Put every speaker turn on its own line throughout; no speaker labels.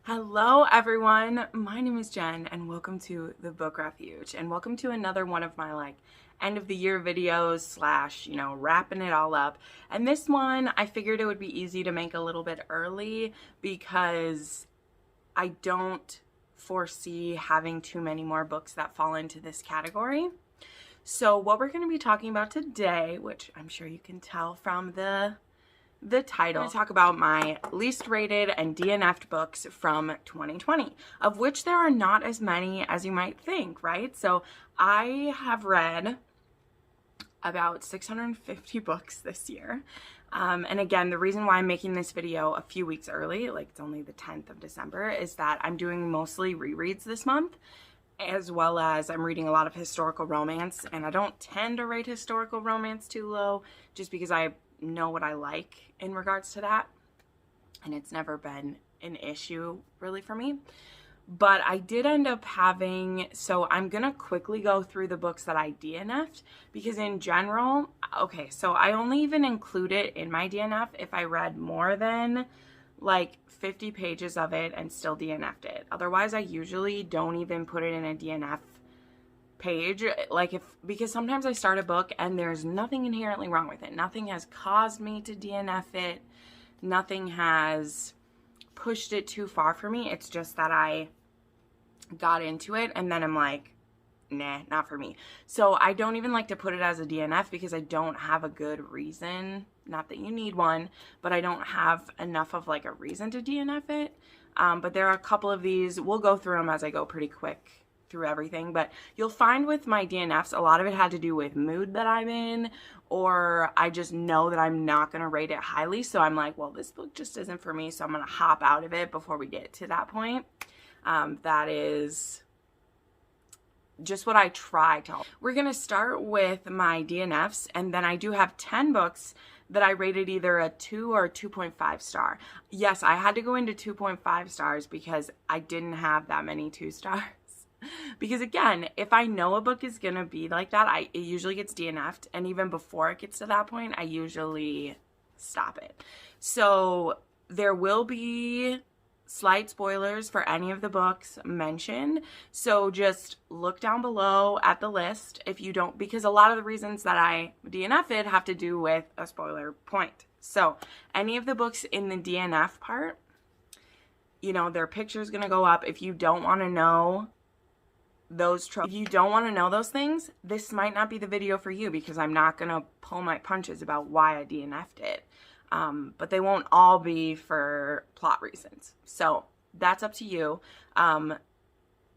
Hello everyone, my name is Jen and welcome to the Book Refuge and welcome to another one of my end of the year videos slash, wrapping it all up. And this one I figured it would be easy to make a little bit early because I don't foresee having too many more books that fall into this category. So what we're going to be talking about today, which I'm sure you can tell from the title, I'm going to talk about my least rated and DNF'd books from 2020, of which there are not as many as you might think, right? So I have read about 650 books this year. And again, the reason why I'm making this video a few weeks early, it's only the 10th of December, is that I'm doing mostly rereads this month, as well as I'm reading a lot of historical romance, and I don't tend to rate historical romance too low just because I know what I like in regards to that, and it's never been an issue really for me. But I did end up having, so I'm gonna quickly go through the books that I DNF'd because in general, okay, so I only even include it in my DNF if I read more than 50 pages of it and still DNF'd it. Otherwise I usually don't even put it in a DNF page, because sometimes I start a book and there's nothing inherently wrong with it. Nothing has caused me to DNF it. Nothing has pushed it too far for me. It's just that I got into it and then I'm like, nah, not for me. So I don't even like to put it as a DNF because I don't have a good reason. Not that you need one, but I don't have enough of a reason to DNF it. But there are a couple of these. We'll go through them as I go pretty quick through everything, but you'll find with my DNFs a lot of it had to do with mood that I'm in, or I just know that I'm not going to rate it highly, so I'm like, well, this book just isn't for me, so I'm going to hop out of it before we get to that point. That is just what I try to. We're going to start with my DNFs, and then I do have 10 books that I rated either a 2 or 2.5 star. Yes, I had to go into 2.5 stars because I didn't have that many 2 stars. Because again, if I know a book is gonna be like that, it usually gets DNF'd, and even before it gets to that point, I usually stop it. So there will be slight spoilers for any of the books mentioned, so just look down below at the list if you don't, because a lot of the reasons that I DNF it have to do with a spoiler point. So any of the books in the DNF part, their picture's gonna go up. If you don't want to know if you don't want to know those things, this might not be the video for you, because I'm not going to pull my punches about why I DNF'd it. But they won't all be for plot reasons. So that's up to you.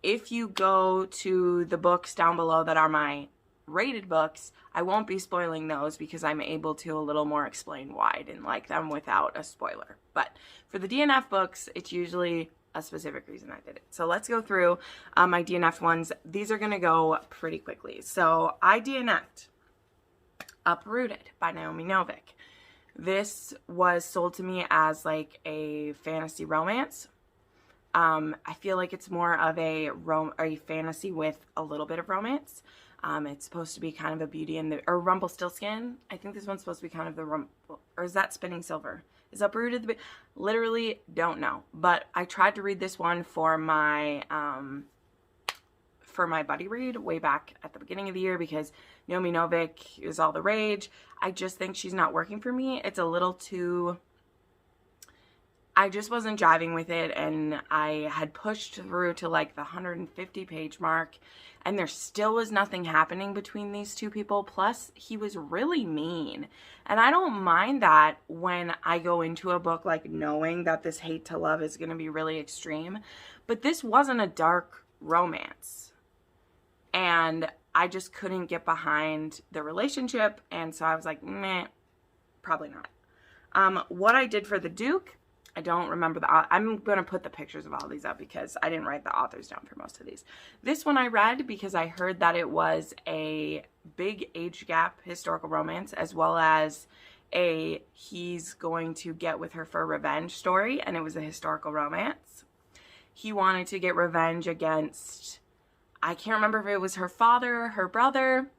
If you go to the books down below that are my rated books, I won't be spoiling those because I'm able to a little more explain why I didn't like them without a spoiler. But for the DNF books, it's usually a specific reason I did it. So let's go through my DNF ones. These are going to go pretty quickly. So I DNF'd Uprooted by Naomi Novik. This was sold to me as a fantasy romance. I feel like it's more of a fantasy with a little bit of romance. It's supposed to be kind of a Beauty and or Rumpelstiltskin. I think this one's supposed to be kind of the or is that Spinning Silver? Is Uprooted literally don't know, but I tried to read this one for my buddy read way back at the beginning of the year because Naomi Novik is all the rage. I just think she's not working for me. It's a little too, I just wasn't jiving with it, and I had pushed through to the 150 page mark, and there still was nothing happening between these two people. Plus, he was really mean. And I don't mind that when I go into a book knowing that this hate to love is going to be really extreme. But this wasn't a dark romance. And I just couldn't get behind the relationship, and so I was like, meh, probably not. What I did for the Duke, I don't remember I'm going to put the pictures of all these up because I didn't write the authors down for most of these. This one I read because I heard that it was a big age gap historical romance, as well as he's going to get with her for revenge story, and it was a historical romance. He wanted to get revenge against, I can't remember if it was her father, her brother,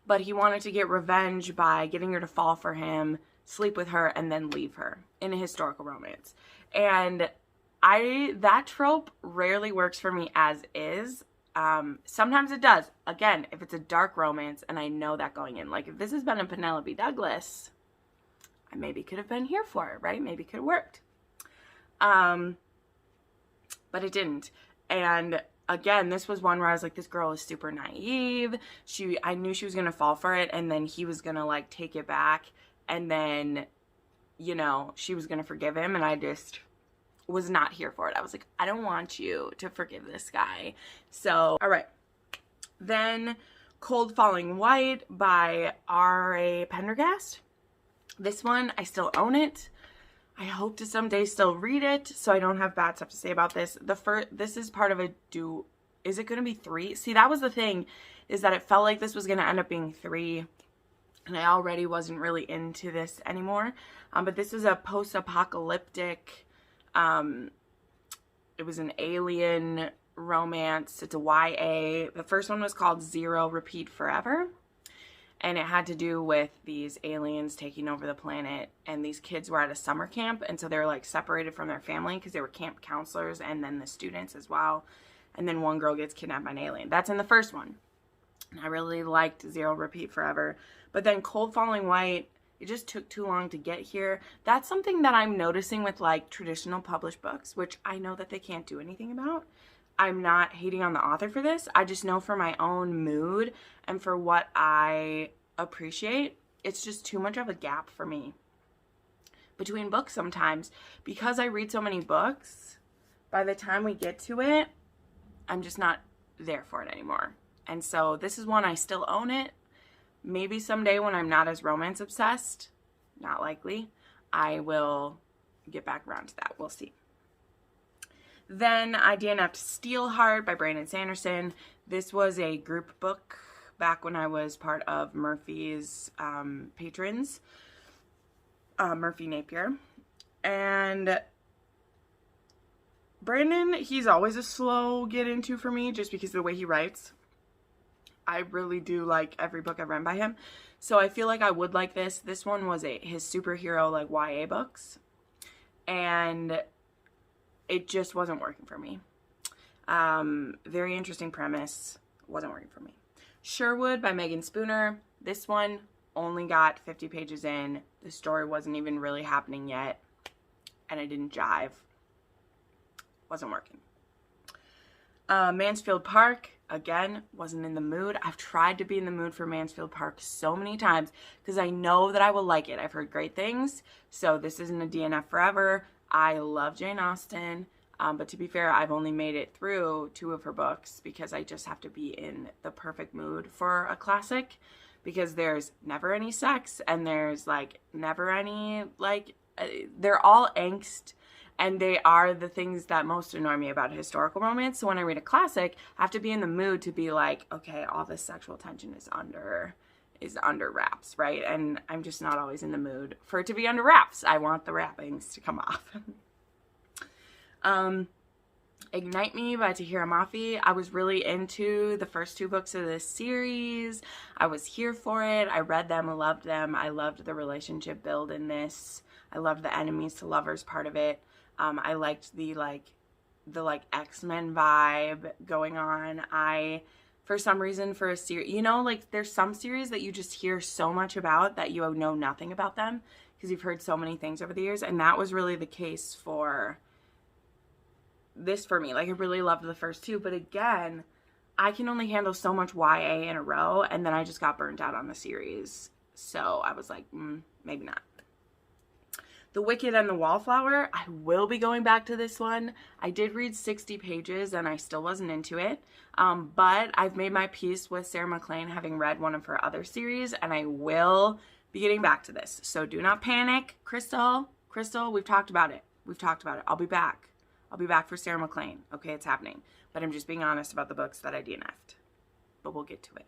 but he wanted to get revenge by getting her to fall for him, sleep with her, and then leave her in a historical romance. And That trope rarely works for me as is. Sometimes it does. Again, if it's a dark romance and I know that going in. Like, if this has been a Penelope Douglas, I maybe could have been here for it, right? Maybe could have worked. But it didn't. And again, this was one where I was like, this girl is super naive. I knew she was going to fall for it, and then he was going to, like, take it back, and then, you know, she was going to forgive him, and I just was not here for it. I was like, I don't want you to forgive this guy. So, all right. Then Cold Falling White by R.A. Pendergast. This one, I still own it. I hope to someday still read it, so I don't have bad stuff to say about this. This is part of a is it going to be 3? See, that was the thing, is that it felt like this was going to end up being 3, and I already wasn't really into this anymore. But this is a post-apocalyptic, it was an alien romance. It's a YA. The first one was called Zero Repeat Forever. And it had to do with these aliens taking over the planet, and these kids were at a summer camp, and so they were like separated from their family because they were camp counselors and then the students as well. And then one girl gets kidnapped by an alien. That's in the first one. And I really liked Zero Repeat Forever. But then Cold Falling White, it just took too long to get here. That's something that I'm noticing with like traditional published books, which I know that they can't do anything about. I'm not hating on the author for this. I just know for my own mood and for what I appreciate, it's just too much of a gap for me between books sometimes. Because I read so many books, by the time we get to it, I'm just not there for it anymore. And so this is one I still own it. Maybe someday when I'm not as romance obsessed, not likely, I will get back around to that. We'll see. Then I DNF'd Steelheart by Brandon Sanderson. This was a group book back when I was part of Murphy's patrons, Murphy Napier. And Brandon, he's always a slow get into for me just because of the way he writes. I really do like every book I've read by him. So I feel like I would like this. This one was his superhero, like, YA books. And it just wasn't working for me. Very interesting premise. Wasn't working for me. Sherwood by Megan Spooner. This one only got 50 pages in. The story wasn't even really happening yet. And I didn't jive. Wasn't working. Mansfield Park. Again, wasn't in the mood. I've tried to be in the mood for Mansfield Park so many times because I know that I will like it. I've heard great things. So this isn't a DNF forever. I love Jane Austen, but to be fair, I've only made it through 2 of her books because I just have to be in the perfect mood for a classic, because there's never any sex and there's like never any they're all angst, and they are the things that most annoy me about a historical romance. So when I read a classic, I have to be in the mood to be like, okay, all this sexual tension is under wraps, right? And I'm just not always in the mood for it to be under wraps. I want the wrappings to come off. Ignite Me by Teherah Mafi. I was really into the first 2 books of this series. I was here for it. I read them, I loved them. I loved the relationship build in this. I loved the enemies to lovers part of it. I liked the X-Men vibe going on. For some reason, for a series, you know, like there's some series that you just hear so much about that you know nothing about them because you've heard so many things over the years. And that was really the case for this for me. Like, I really loved the first 2, but again, I can only handle so much YA in a row, and then I just got burnt out on the series. So I was like, maybe not. The Wicked and the Wallflower, I will be going back to this one. I did read 60 pages and I still wasn't into it. But I've made my peace with Sarah MacLean having read one of her other series, and I will be getting back to this. So do not panic. Crystal, we've talked about it. I'll be back. I'll be back for Sarah MacLean. Okay, it's happening. But I'm just being honest about the books that I DNF'd. But we'll get to it.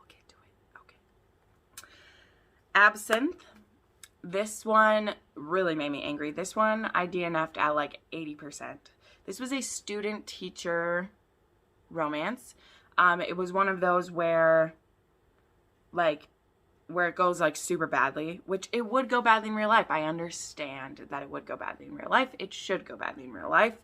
Okay. Absinthe. This one really made me angry. This one I DNF'd at like 80%. This was a student-teacher romance. It was one of those where, like, where it goes like super badly, which it would go badly in real life. I understand that it would go badly in real life. It should go badly in real life.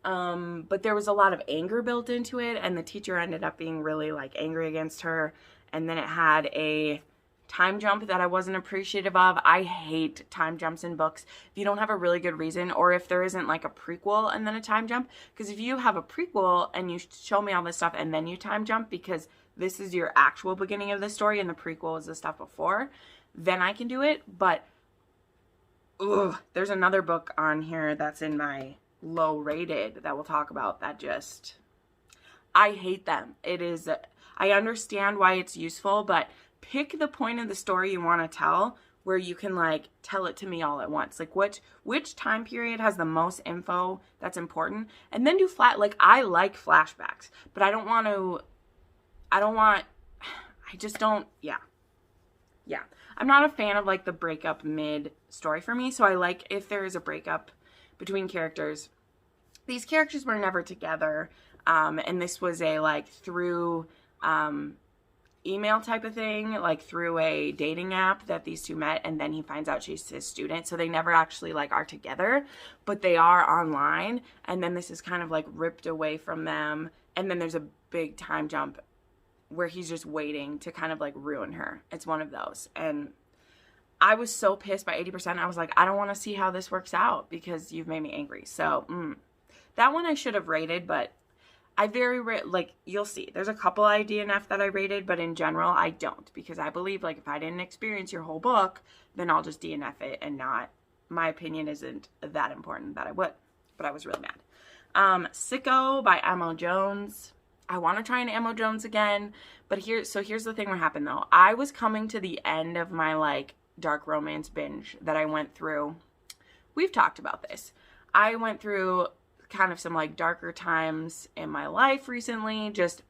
But there was a lot of anger built into it, and the teacher ended up being really like angry against her. And then it had a time jump that I wasn't appreciative of. I hate time jumps in books if you don't have a really good reason, or if there isn't like a prequel and then a time jump. Because if you have a prequel and you show me all this stuff and then you time jump because this is your actual beginning of the story and the prequel is the stuff before, then I can do it. But there's another book on here that's in my low rated that we'll talk about that just, I hate them. It is, I understand why it's useful, but pick the point of the story you want to tell where you can like tell it to me all at once. Like which time period has the most info that's important, and then do I like flashbacks, but I just don't, yeah. I'm not a fan of like the breakup mid story for me. So I like if there is a breakup between characters. These characters were never together. And this was a like through email type of thing, like through a dating app that these two met, and then he finds out she's his student. So they never actually like are together, but they are online. And then this is kind of like ripped away from them. And then there's a big time jump where he's just waiting to kind of like ruin her. It's one of those. And I was so pissed by 80%. I was like, I don't want to see how this works out because you've made me angry. So that one I should have rated, but I you'll see. There's a couple I DNF that I rated, but in general, I don't. Because I believe, like, if I didn't experience your whole book, then I'll just DNF it and not, my opinion isn't that important that I would. But I was really mad. Sicko by Amo Jones. I want to try an Amo Jones again, but here's the thing what happened though. I was coming to the end of my like dark romance binge that I went through. We've talked about this. I went through kind of some like darker times in my life recently, just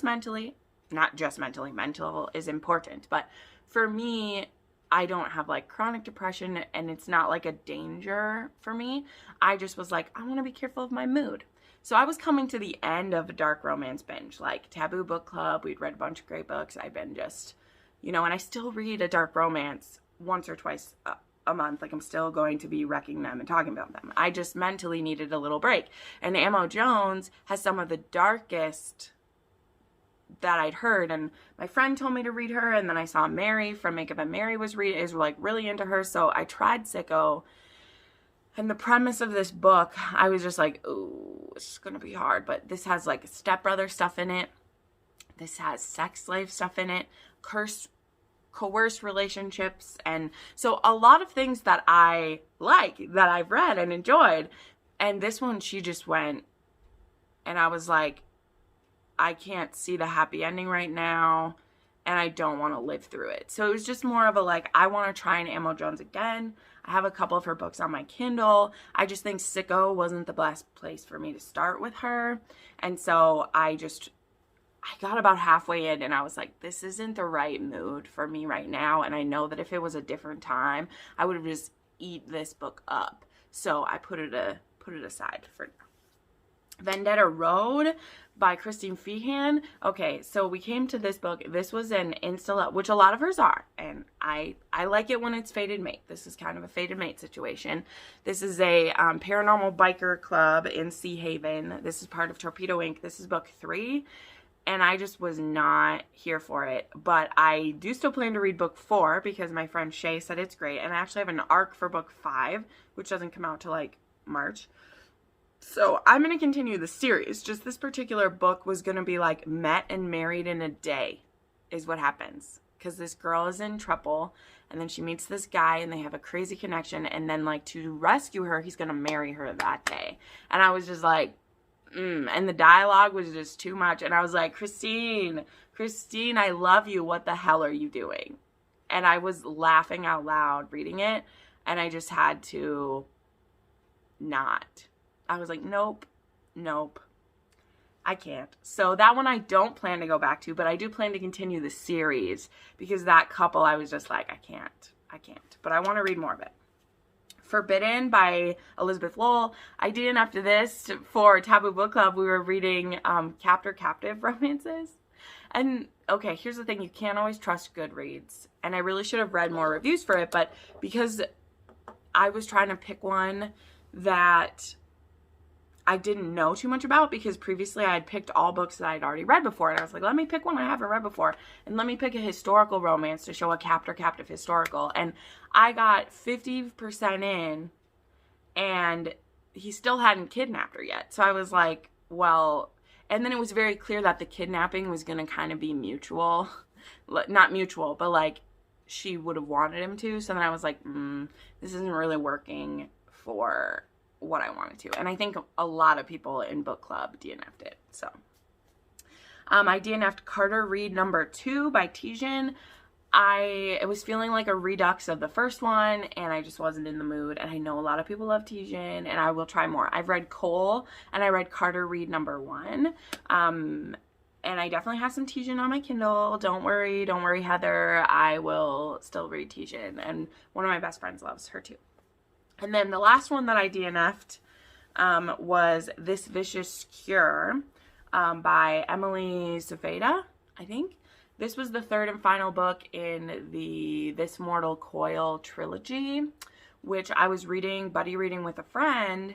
mentally, not just mentally, mental is important, but for me, I don't have like chronic depression and it's not like a danger for me. I just was like, I want to be careful of my mood. So I was coming to the end of a dark romance binge, like Taboo Book Club. We'd read a bunch of great books. I've been just, and I still read a dark romance once or twice a month. Like I'm still going to be wrecking them and talking about them. I just mentally needed a little break. And Amo Jones has some of the darkest that I'd heard. And my friend told me to read her. And then I saw Mary from Makeup and Mary is like really into her. So I tried Sicko. And the premise of this book, I was just like, ooh, it's going to be hard. But this has like stepbrother stuff in it. This has sex slave stuff in it. Coerced relationships. And so a lot of things that I like, that I've read and enjoyed. And this one, she just went. And I was like, I can't see the happy ending right now. And I don't want to live through it. So it was just more of a like, I want to try an Amo Jones again. I have a couple of her books on my Kindle. I just think Sicko wasn't the best place for me to start with her. And so I got about halfway in and I was like, this isn't the right mood for me right now. And I know that if it was a different time, I would have just eat this book up. So I put it aside for now. Vendetta Road by Christine Feehan. Okay, so we came to this book. This was an insta, which a lot of hers are, and I like it when it's fated mate. This is kind of a fated mate situation. This is a paranormal biker club in Sea Haven. This is part of Torpedo Inc. This is book 3, and I just was not here for it. But I do still plan to read book 4 because my friend Shay said it's great, and I actually have an arc for book 5, which doesn't come out till like March. So I'm going to continue the series. Just this particular book was going to be like met and married in a day is what happens. Because this girl is in trouble and then she meets this guy and they have a crazy connection. And then like to rescue her, he's going to marry her that day. And I was just like, and the dialogue was just too much. And I was like, Christine, I love you. What the hell are you doing? And I was laughing out loud reading it. And I just had to not. I was like, nope, I can't. So that one I don't plan to go back to, but I do plan to continue the series because that couple, I was just like, I can't. But I want to read more of it. Forbidden by Elizabeth Lowell. I did after this for Taboo Book Club. We were reading Captive romances. And okay, here's the thing, you can't always trust Goodreads, and I really should have read more reviews for it, but because I was trying to pick one that I didn't know too much about, because previously I had picked all books that I'd already read before, and I was like, let me pick one I haven't read before, and let me pick a historical romance to show a captive historical, and I got 50% in, and he still hadn't kidnapped her yet. So I was like, well, and then it was very clear that the kidnapping was going to kind of be mutual, not mutual, but like she would have wanted him to. So then I was like, this isn't really working for what I wanted to. And I think a lot of people in book club DNF'd it. So I DNF'd Carter Reed #2 by Tijan. I was feeling like a redux of the first one, and I just wasn't in the mood. And I know a lot of people love Tijan, and I will try more. I've read Cole, and I read Carter Reed #1. And I definitely have some Tijan on my Kindle. Don't worry, Heather. I will still read Tijan, and one of my best friends loves her too. And then the last one that I DNF'd was This Vicious Cure by Emily Suvada, I think. This was the third and final book in the This Mortal Coil trilogy, which I was buddy reading with a friend,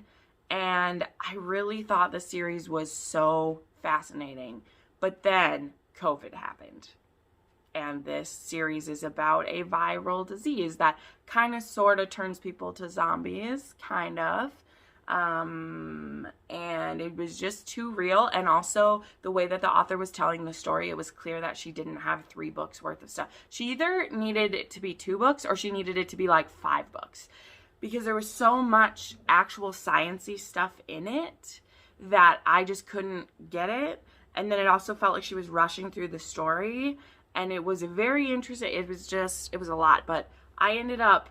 and I really thought the series was so fascinating. But then COVID happened, and this series is about a viral disease that kind of sort of turns people to zombies, kind of. And it was just too real. And also the way that the author was telling the story, it was clear that she didn't have 3 books worth of stuff. She either needed it to be 2 books or she needed it to be like 5 books, because there was so much actual sciencey stuff in it that I just couldn't get it. And then it also felt like she was rushing through the story, and it was very interesting. It was a lot, but I ended up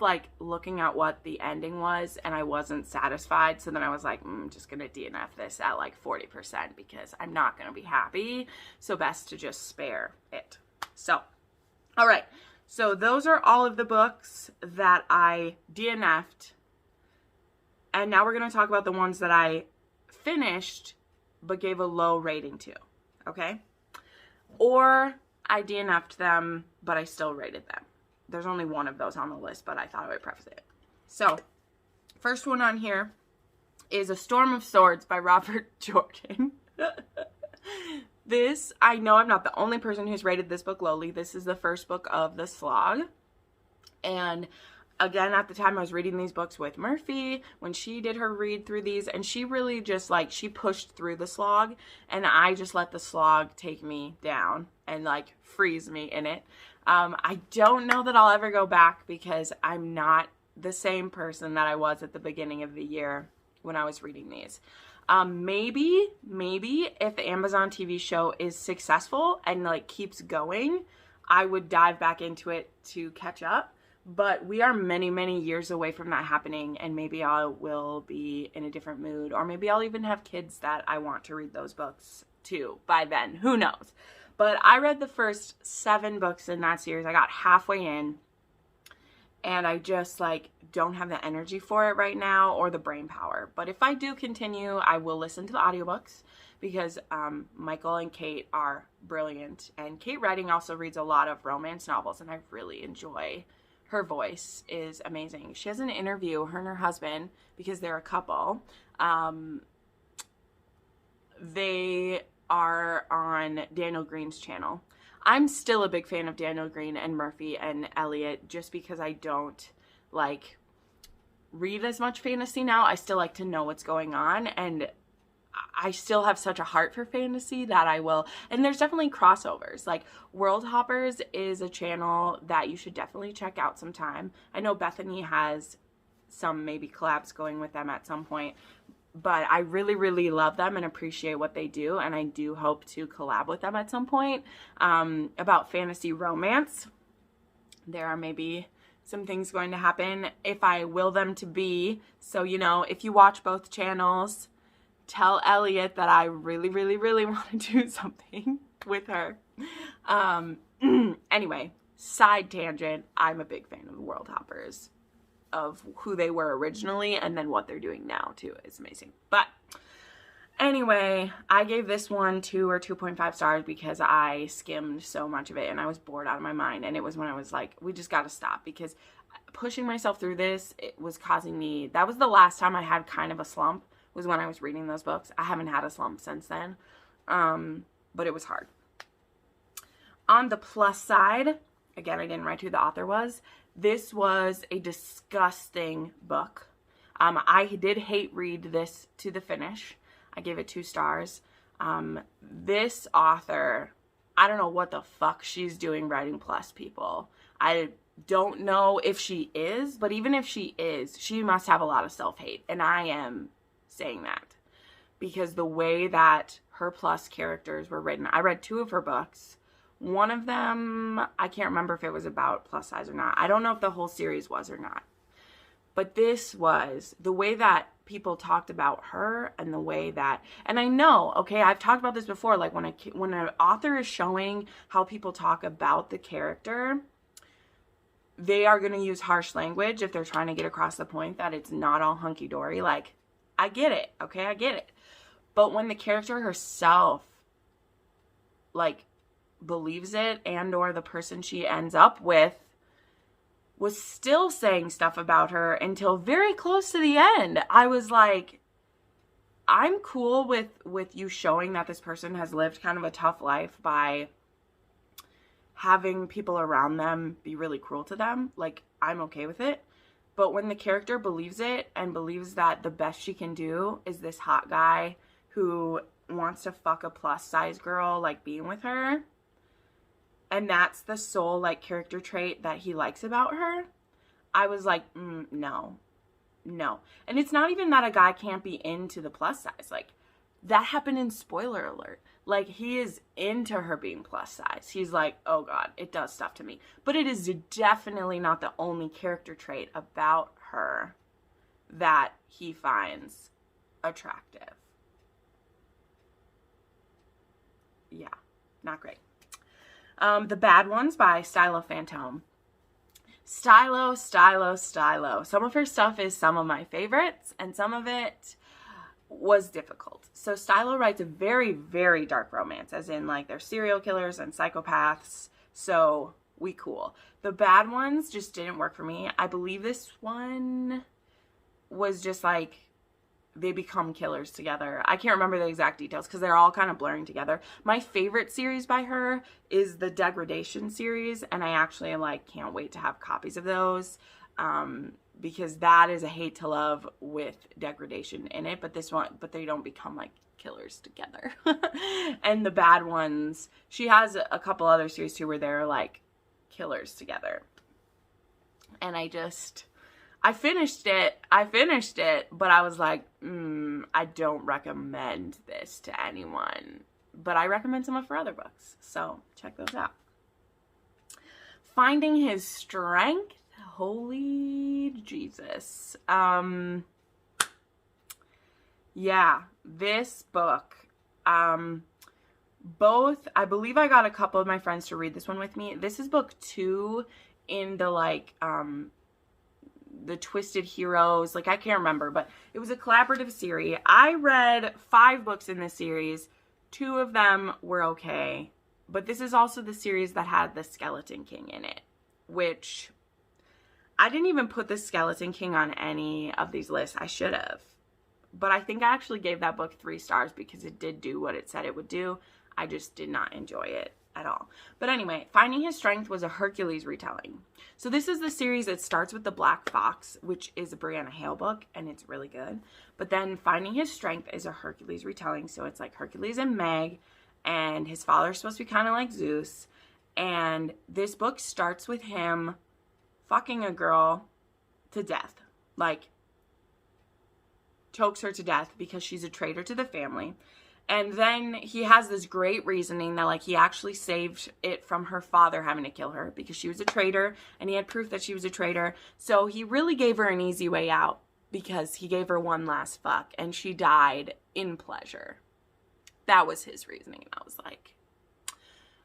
like looking at what the ending was, and I wasn't satisfied. So then I was like, I'm just going to DNF this at like 40% because I'm not going to be happy. So best to just spare it. So, all right. So those are all of the books that I DNF'd. And now we're going to talk about the ones that I finished but gave a low rating to. Okay? Or I DNF'd them, but I still rated them. There's only one of those on the list, but I thought I would preface it. So, first one on here is A Storm of Swords by Robert Jordan. This, I know I'm not the only person who's rated this book lowly. This is the first book of the slog. And again, at the time I was reading these books with Murphy, when she did her read through these, and she really just like, she pushed through the slog, and I just let the slog take me down and like freeze me in it. I don't know that I'll ever go back because I'm not the same person that I was at the beginning of the year when I was reading these. Maybe if the Amazon TV show is successful and like keeps going, I would dive back into it to catch up. But we are many, many years away from that happening, and maybe I will be in a different mood, or maybe I'll even have kids that I want to read those books to by then. Who knows? But I read the first 7 books in that series. I got halfway in, and I just like don't have the energy for it right now or the brain power. But if I do continue, I will listen to the audiobooks because Michael and Kate are brilliant. And Kate Redding also reads a lot of romance novels, and I really enjoy her voice is amazing. She has an interview, her and her husband, because they're a couple. They are on Daniel Green's channel. I'm still a big fan of Daniel Green and Murphy and Elliot just because I don't like read as much fantasy now. I still like to know what's going on, and I still have such a heart for fantasy that I will. And there's definitely crossovers. Like World Hoppers is a channel that you should definitely check out sometime. I know Bethany has some maybe collabs going with them at some point, but I really, really love them and appreciate what they do. And I do hope to collab with them at some point about fantasy romance. There are maybe some things going to happen if I will them to be. So, you know, if you watch both channels, tell Elliot that I really, really, really want to do something with her. Anyway, side tangent. I'm a big fan of the World Hoppers, of who they were originally and then what they're doing now too. It's amazing. But Anyway, I gave this one 2 or 2.5 stars because I skimmed so much of it and I was bored out of my mind. And it was when I was like, we just got to stop, because pushing myself through this, it was causing me, that was the last time I had kind of a slump, was when I was reading those books. I haven't had a slump since then, but it was hard. On the plus side, again, I didn't write who the author was. This was a disgusting book. I did hate read this to the finish. I gave it 2 stars. This author, I don't know what the fuck she's doing writing plus people. I don't know if she is, but even if she is, she must have a lot of self-hate. And I am saying that because the way that her plus characters were written, I read 2 of her books. One of them, I can't remember if it was about plus size or not. I don't know if the whole series was or not. But this was the way that people talked about her, and the way that, and I know, okay, I've talked about this before, like when an author is showing how people talk about the character, they are going to use harsh language if they're trying to get across the point that it's not all hunky-dory. Like, I get it, okay, I get it. But when the character herself, like, believes it, and or the person she ends up with was still saying stuff about her until very close to the end, I was like, I'm cool with you showing that this person has lived kind of a tough life by having people around them be really cruel to them. Like, I'm okay with it. But when the character believes it and believes that the best she can do is this hot guy who wants to fuck a plus size girl, like, being with her, and that's the sole, like, character trait that he likes about her, I was like, no. And it's not even that a guy can't be into the plus size. Like, that happened in spoiler alert. Like, he is into her being plus size. He's like, oh God, it does stuff to me. But it is definitely not the only character trait about her that he finds attractive. Yeah, not great. The Bad Ones by Stylo Fantome. Stylo. Some of her stuff is some of my favorites, and some of it was difficult. So Stylo writes a very, very dark romance, as in, like, they're serial killers and psychopaths, so we cool. The Bad Ones just didn't work for me. I believe this one was just, like, they become killers together. I can't remember the exact details because they're all kind of blurring together. My favorite series by her is the Degradation series, and I actually, like, can't wait to have copies of those, because that is a hate to love with degradation in it. But this one, but they don't become, like, killers together. And the Bad Ones, she has a couple other series too where they're, like, killers together. And I finished it, but I was like, I don't recommend this to anyone. But I recommend some of her other books, so check those out. Finding His Strength. Holy Jesus. Yeah, this book. Both, I believe I got a couple of my friends to read this one with me. This is book 2 in the, like, the Twisted Heroes, like, I can't remember, but it was a collaborative series. I read 5 books in this series. 2 of them were okay, but this is also the series that had the Skeleton King in it, which I didn't even put the Skeleton King on any of these lists. I should have, but I think I actually gave that book 3 stars because it did do what it said it would do. I just did not enjoy it at all. But anyway, Finding His Strength was a Hercules retelling. So this is the series that starts with The Black Fox, which is a Brianna Hale book, and it's really good. But then Finding His Strength is a Hercules retelling, so it's like Hercules and Meg, and his father's supposed to be kind of like Zeus. And this book starts with him fucking a girl to death. Like, chokes her to death because she's a traitor to the family. And then he has this great reasoning that, like, he actually saved it from her father having to kill her because she was a traitor, and he had proof that she was a traitor. So he really gave her an easy way out because he gave her one last fuck, and she died in pleasure. That was his reasoning, and I was like,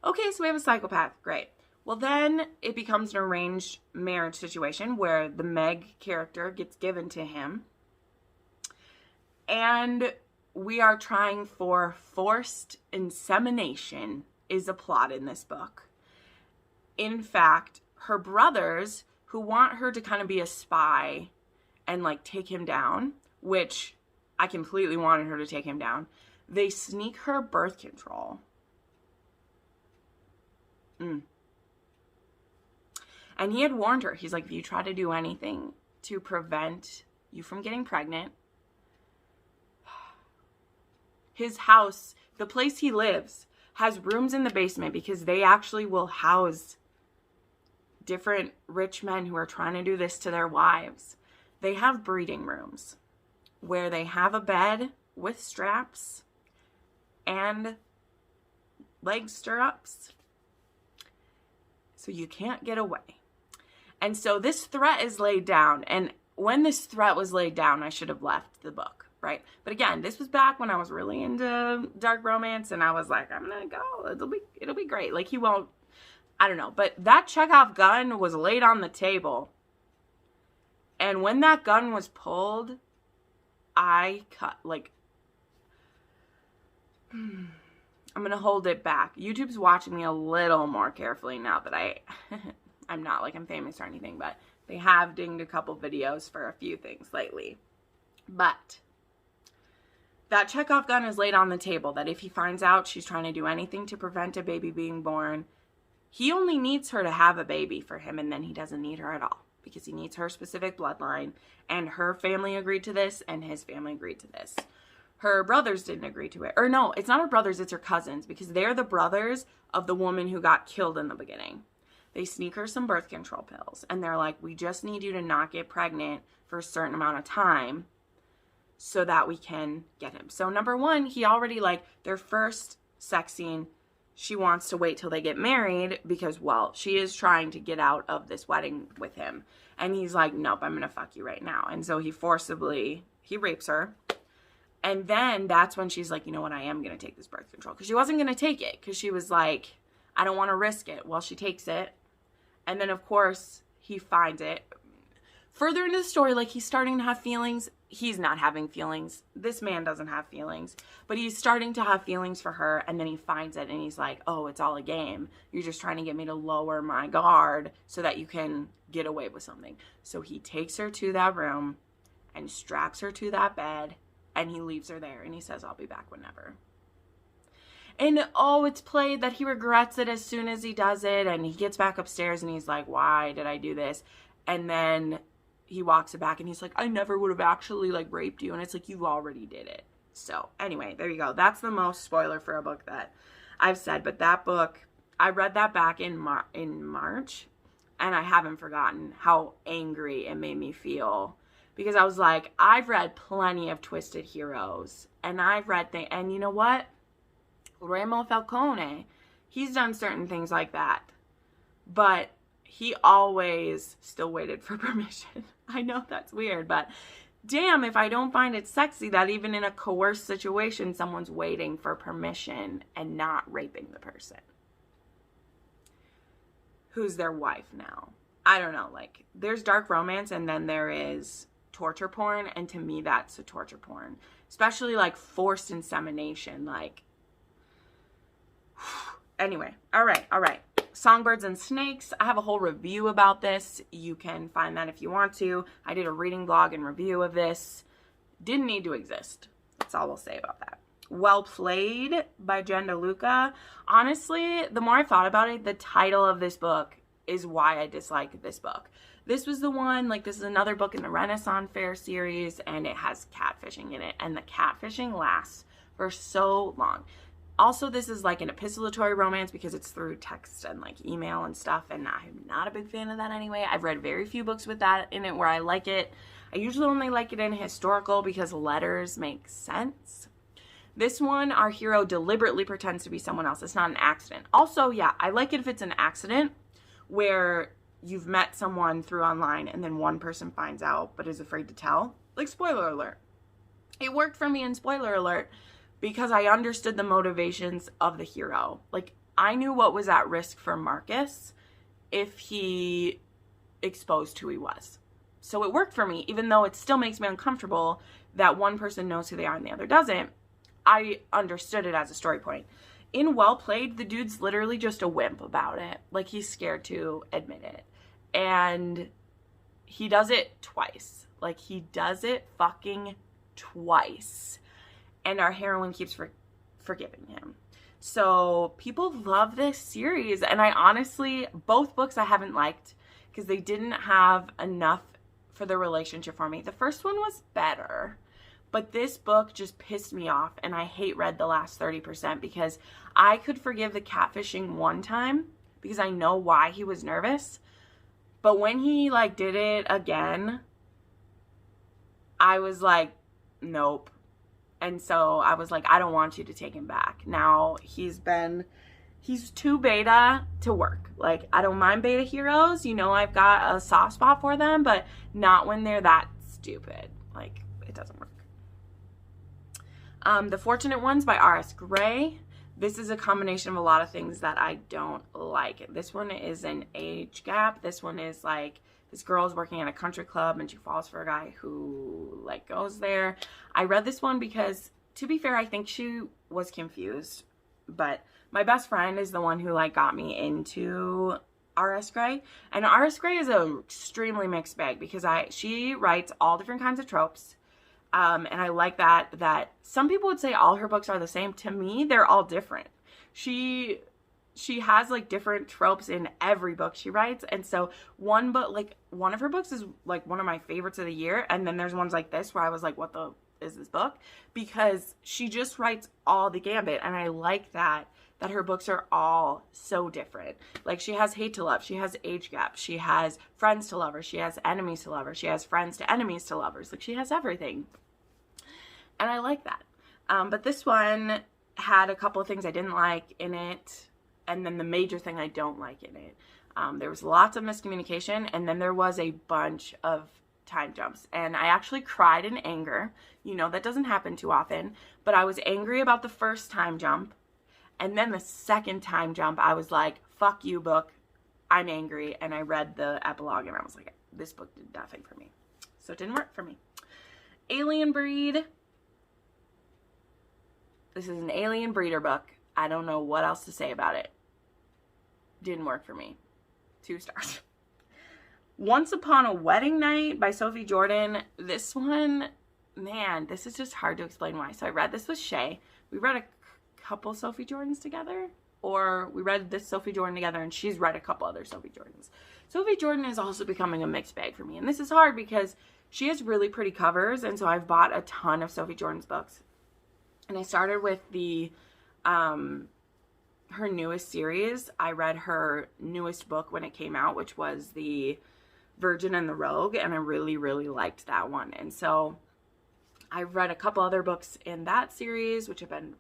okay, so we have a psychopath. Great. Well, then it becomes an arranged marriage situation where the Meg character gets given to him. And we are trying for forced insemination is a plot in this book. In fact, her brothers, who want her to kind of be a spy and like take him down, which I completely wanted her to take him down, they sneak her birth control. And he had warned her. He's like, if you try to do anything to prevent you from getting pregnant, his house, the place he lives, has rooms in the basement because they actually will house different rich men who are trying to do this to their wives. They have breeding rooms where they have a bed with straps and leg stirrups, so you can't get away. And so this threat is laid down, and when this threat was laid down, I should have left the book, right? But again, this was back when I was really into dark romance, and I was like, I'm gonna go, it'll be great. Like, he won't, I don't know. But that Chekhov gun was laid on the table, and when that gun was pulled, I cut, like, I'm gonna hold it back. YouTube's watching me a little more carefully now that I'm not like I'm famous or anything, but they have dinged a couple videos for a few things lately. But that Chekhov gun is laid on the table, that if he finds out she's trying to do anything to prevent a baby being born, he only needs her to have a baby for him, and then he doesn't need her at all, because he needs her specific bloodline, and her family agreed to this, and his family agreed to this. Her brothers didn't agree to it. Or no, it's not her brothers, it's her cousins, because they're the brothers of the woman who got killed in the beginning. They sneak her some birth control pills, and they're like, we just need you to not get pregnant for a certain amount of time so that we can get him. So number one, he already, like, their first sex scene, she wants to wait till they get married because, well, she is trying to get out of this wedding with him. And he's like, nope, I'm going to fuck you right now. And so he rapes her. And then that's when she's like, you know what, I am going to take this birth control. Because she wasn't going to take it. Because she was like, I don't want to risk it. Well, she takes it. And then, of course, he finds it. Further into the story, like, he's starting to have feelings. He's not having feelings. This man doesn't have feelings. But he's starting to have feelings for her. And then he finds it. And he's like, oh, it's all a game. You're just trying to get me to lower my guard so that you can get away with something. So he takes her to that room and straps her to that bed. And he leaves her there, and he says, I'll be back whenever. And, oh, it's played that he regrets it as soon as he does it, and he gets back upstairs, and he's like, why did I do this? And then he walks it back, and he's like, I never would have actually, like, raped you. And it's like, you already did it. So, anyway, there you go. That's the most spoiler for a book that I've said. But that book, I read that back in March, and I haven't forgotten how angry it made me feel. Because I was like, I've read plenty of twisted heroes. And I've read things. And you know what? Remo Falcone, he's done certain things like that. But he always still waited for permission. I know that's weird. But damn, if I don't find it sexy that even in a coerced situation, someone's waiting for permission and not raping the person who's their wife now. I don't know. Like, there's dark romance, and then there is torture porn, and to me that's a torture porn, especially like forced insemination. Like, anyway, all right, Songbirds and Snakes, I have a whole review about this. You can find that if you want to. I did a reading blog and review of this. Didn't need to exist. That's all we'll say about that. Well Played by Jen DeLuca. Honestly, the more I thought about it, the title of this book is why I dislike this book. This was the one, like, this is another book in the Renaissance Fair series, and it has catfishing in it, and the catfishing lasts for so long. Also, this is like an epistolatory romance because it's through text and like email and stuff, and I'm not a big fan of that anyway. I've read very few books with that in it where I like it. I usually only like it in historical because letters make sense. This one, our hero deliberately pretends to be someone else. It's not an accident. Also, yeah, I like it if it's an accident where you've met someone through online and then one person finds out but is afraid to tell. Like, spoiler alert. It worked for me in spoiler alert because I understood the motivations of the hero. Like, I knew what was at risk for Marcus if he exposed who he was. So it worked for me, even though it still makes me uncomfortable that one person knows who they are and the other doesn't. I understood it as a story point. In Well Played, the dude's literally just a wimp about it. Like, he's scared to admit it. And he does it twice. Like, he does it fucking twice. And our heroine keeps forgiving him. So people love this series. And I honestly, both books I haven't liked because they didn't have enough for the relationship for me. The first one was better. But this book just pissed me off, and I hate read the last 30% because I could forgive the catfishing one time because I know why he was nervous. But when he, like, did it again, I was like, nope. And so I was like, I don't want you to take him back. Now, he's too beta to work. Like, I don't mind beta heroes. You know, I've got a soft spot for them, but not when they're that stupid. Like, it doesn't work. The Fortunate Ones by R.S. Gray. This is a combination of a lot of things that I don't like. This one is an age gap. This one is like, this girl is working at a country club and she falls for a guy who, like, goes there. I read this one because, to be fair, I think she was confused. But my best friend is the one who, like, got me into R.S. Gray. And R.S. Gray is an extremely mixed bag because she writes all different kinds of tropes. And I like that some people would say all her books are the same. To me, they're all different. She has, like, different tropes in every book she writes. And so one of her books is, like, one of my favorites of the year. And then there's ones like this where I was like, what the is this book? Because she just writes all the gambit. And I like that her books are all so different. Like, she has hate to love. She has age gap. She has friends to lovers. She has enemies to lovers. She has friends to enemies to lovers. Like, she has everything. And I like that. But this one had a couple of things I didn't like in it. And then the major thing I don't like in it. There was lots of miscommunication. And then there was a bunch of time jumps. And I actually cried in anger. You know, that doesn't happen too often. But I was angry about the first time jump. And then the second time jump, I was like, fuck you, book. I'm angry. And I read the epilogue and I was like, this book did nothing for me. So it didn't work for me. Alien Breed. This is an alien breeder book. I don't know what else to say about it. Didn't work for me. 2 stars. Once Upon a Wedding Night by Sophie Jordan. This one, man, this is just hard to explain why. So I read this with Shay. We read a couple Sophie Jordans together, or we read this Sophie Jordan together and she's read a couple other Sophie Jordans. Sophie Jordan is also becoming a mixed bag for me, and this is hard because she has really pretty covers, and so I've bought a ton of Sophie Jordan's books. And I started with the her newest series. I read her newest book when it came out, which was the Virgin and the Rogue, and I really, really liked that one. And so I've read a couple other books in that series, which have been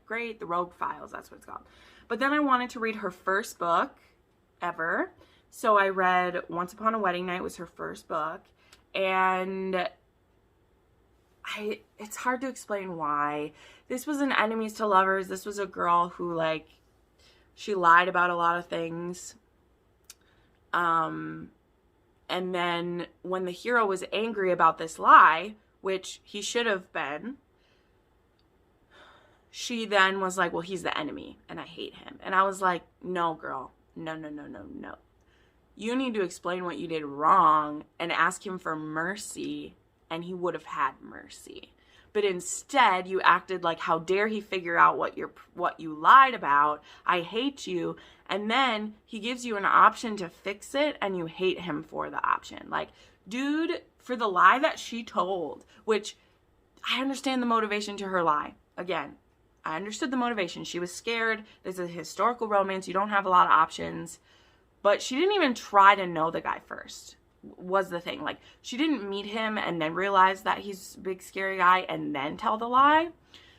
great. The Rogue Files, that's what it's called. But then I wanted to read her first book ever. So I read Once Upon a Wedding Night was her first book. And it's hard to explain why. This was an enemies to lovers. This was a girl who, like, she lied about a lot of things. And then when the hero was angry about this lie, which he should have been, she then was like, well, he's the enemy and I hate him. And I was like, no, girl. No. You need to explain what you did wrong and ask him for mercy, and he would have had mercy. But instead, you acted like, how dare he figure out what you lied about? I hate you. And then he gives you an option to fix it, and you hate him for the option. Like, dude, for the lie that she told, which I understand the motivation to her lie. Again, I understood the motivation. She was scared. This is a historical romance. You don't have a lot of options. But she didn't even try to know the guy first, was the thing. Like, she didn't meet him and then realize that he's a big, scary guy and then tell the lie.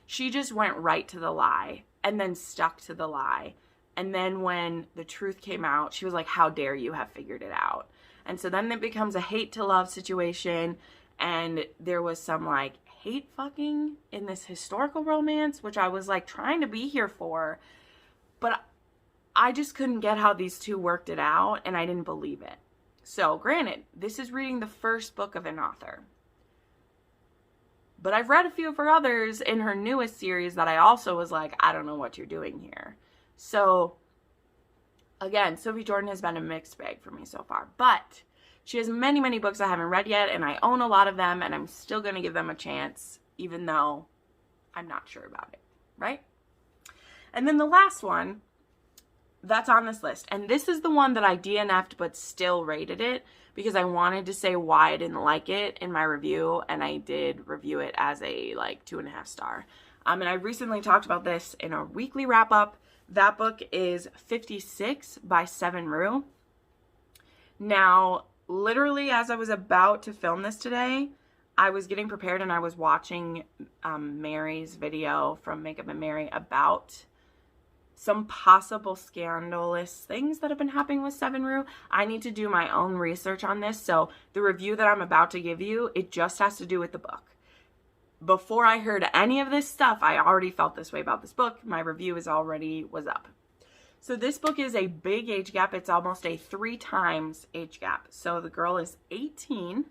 She just went right to the lie and then stuck to the lie. And then when the truth came out, she was like, how dare you have figured it out? And so then it becomes a hate to love situation. And there was some, like, hate fucking in this historical romance, which I was, like, trying to be here for, but I just couldn't get how these two worked it out, and I didn't believe it. So granted, this is reading the first book of an author. But I've read a few of her others in her newest series that I also was like, I don't know what you're doing here. So, again, Sophie Jordan has been a mixed bag for me so far. But she has many, many books I haven't read yet, and I own a lot of them, and I'm still going to give them a chance, even though I'm not sure about it, right? And then the last one that's on this list, and this is the one that I DNF'd but still rated it, because I wanted to say why I didn't like it in my review, and I did review it as a, like, 2.5 star. And I recently talked about this in a weekly wrap-up. That book is 56 by Seven Rue. Now, literally, as I was about to film this today, I was getting prepared and I was watching Mary's video from Makeup and Mary about some possible scandalous things that have been happening with Seven Rue. I need to do my own research on this, so the review that I'm about to give you, it just has to do with the book. Before I heard any of this stuff, I already felt this way about this book. My review was up. So this book is a big age gap. It's almost a 3 times age gap. So the girl is 18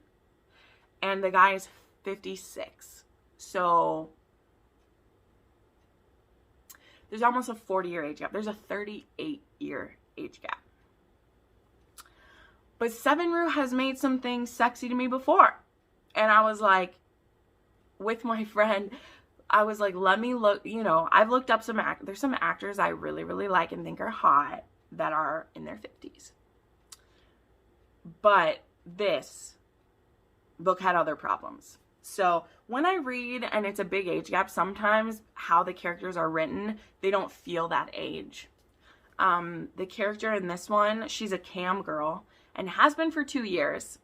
and the guy is 56. So there's almost a 40-year age gap. There's a 38-year age gap. But Seven Rue has made some things sexy to me before. And I was like, with my friend, I was like, let me look, you know, I've looked up there's some actors I really, really like and think are hot that are in their 50s. But this book had other problems. So when I read and it's a big age gap, sometimes how the characters are written, they don't feel that age. The character in this one, she's a cam girl and has been for 2 years.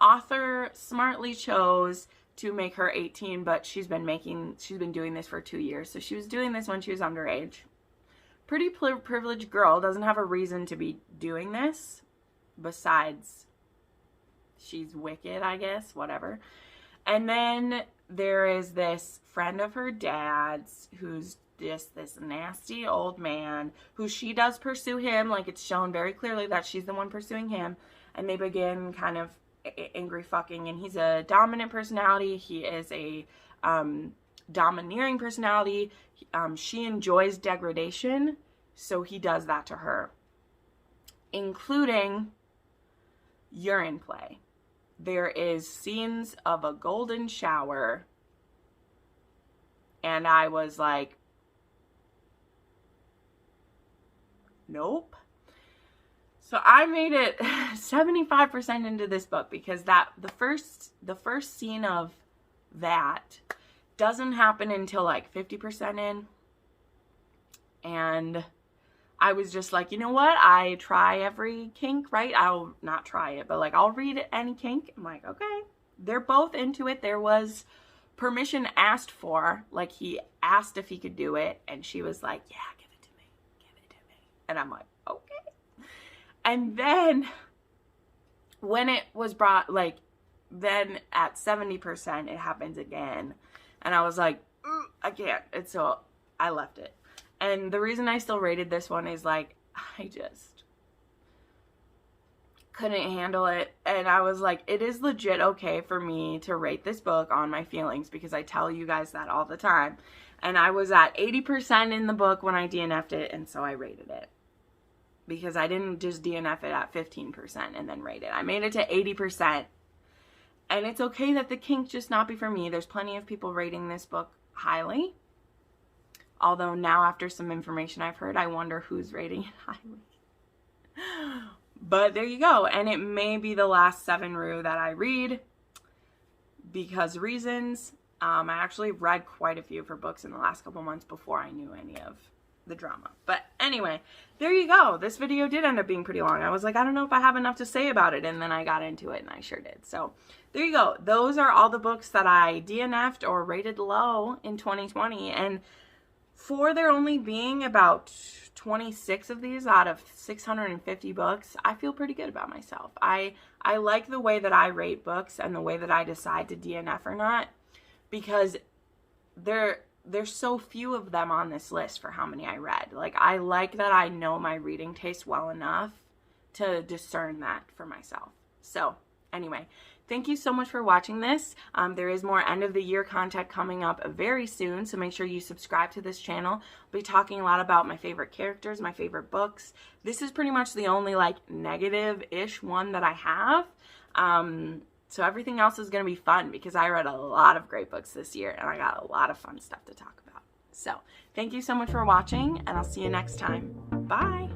Author smartly chose to make her 18, but she's been doing this for 2 years. So she was doing this when she was underage. Pretty privileged girl, doesn't have a reason to be doing this besides she's wicked, I guess, whatever. And then there is this friend of her dad's who's just this nasty old man who she does pursue him. Like, it's shown very clearly that she's the one pursuing him. And they begin kind of angry fucking, and he's a dominant personality. He is a domineering personality. She enjoys degradation, so he does that to her, including urine play. There is scenes of a golden shower, and I was like, nope. So I made it 75% into this book because the first scene of that doesn't happen until like 50% in. And I was just like, you know what? I try every kink, right? I'll not try it, but like I'll read any kink. I'm like, okay. They're both into it. There was permission asked for. Like, he asked if he could do it, and she was like, yeah, give it to me. Give it to me. And I'm like, okay. And then when it was brought, like, then at 70%, it happens again. And I was like, I can't. And so I left it. And the reason I still rated this one is, like, I just couldn't handle it. And I was like, it is legit okay for me to rate this book on my feelings, because I tell you guys that all the time. And I was at 80% in the book when I DNF'd it, and so I rated it. Because I didn't just DNF it at 15% and then rate it. I made it to 80%. And it's okay that the kink just not be for me. There's plenty of people rating this book highly. Although now, after some information I've heard, I wonder who's rating it highly. But there you go. And it may be the last Seven Rue that I read. Because reasons. I actually read quite a few of her books in the last couple months before I knew any of the drama. But anyway, there you go. This video did end up being pretty long. I was like, I don't know if I have enough to say about it, and then I got into it, and I sure did. So there you go. Those are all the books that I DNF'd or rated low in 2020, and for there only being about 26 of these out of 650 books, I feel pretty good about myself. I like the way that I rate books and the way that I decide to DNF or not, because there's so few of them on this list for how many I read. Like, I like that I know my reading taste well enough to discern that for myself. So, anyway, thank you so much for watching this. There is more end of the year content coming up very soon, so make sure you subscribe to this channel. I'll be talking a lot about my favorite characters, my favorite books. This is pretty much the only like negative-ish one that I have. So everything else is going to be fun because I read a lot of great books this year and I got a lot of fun stuff to talk about. So thank you so much for watching, and I'll see you next time. Bye!